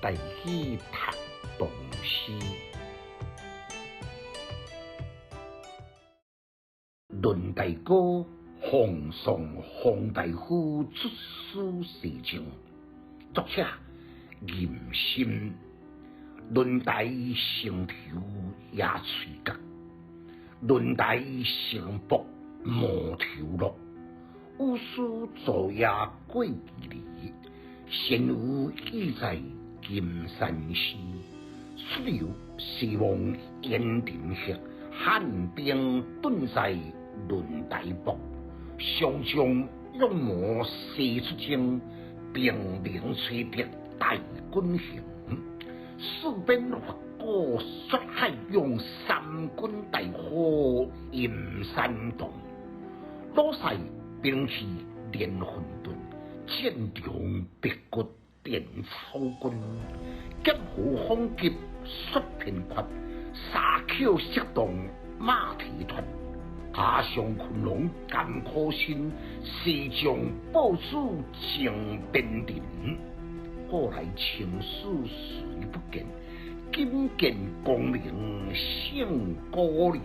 带去读唐诗。论大哥奉送黄大夫出师西征，作者任心。论大城头也吹角，论大城北无头路。乌书昨夜过几里，先有记载金山寺。出游希望严定县，汉兵顿在论大北，上将勇魔西出征，兵临吹笛大军行。四边发过血海涌，三军大火阴山洞。老塞兵器连混沌，战场白骨电草军。剑河风急雪片缺，沙丘石洞马蹄脱。下上昆仑甘苦辛，西将报主征边庭。古来情史虽不见，今见功名胜古人。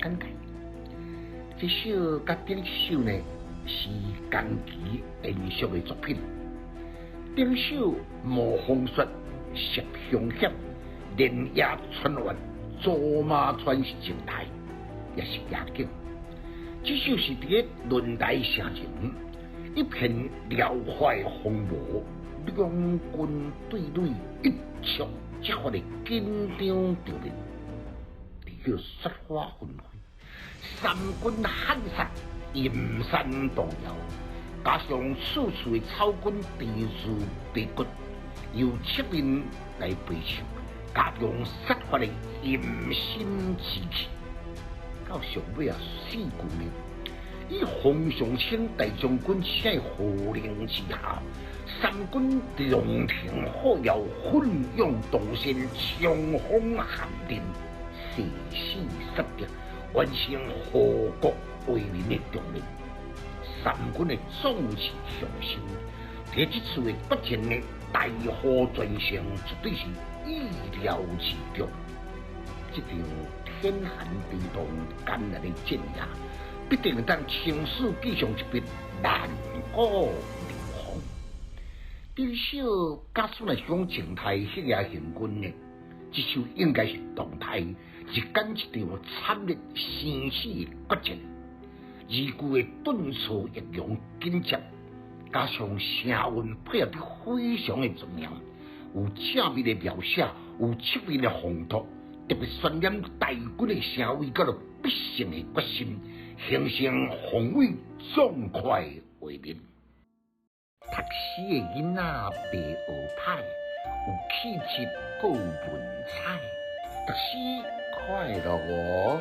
简介：这首甲顶一首呢是江崎延续的作品。顶首无风雪，涉凶险，连夜穿越，走马川是静态，也是夜景。这首是伫论大城前。一片辽怀风波，两军对垒，一触即发的紧张着面。第个雪花纷飞，三军悍杀，阴山动摇。加上处处的草军地势白骨，由七人来陪唱，加上杀伐的阴森之气。到上尾四句呢。以洪尚清大将军请的号令之下，三军龙庭虎跃，奋勇动身，冲锋陷阵，誓死杀敌，完成护国为民的重任。三军的壮志雄心，在这次的决战的大获全胜，绝对是意料之中。这场天寒地冻、艰难的战役，必定当情史记上一笔难过流芳。这首假使来讲静态迄夜行军呢，这首应该是动态，是讲一场惨烈生死的决战。二句的顿挫抑扬紧接，加上声韵配合得非常的重要，有正面的描写，有侧面的烘托，特别渲染大军的声威，甲了必胜的决心。形成宏伟壮快的画面。读诗的囡仔白学派，有气质，够文采。读诗快乐哦！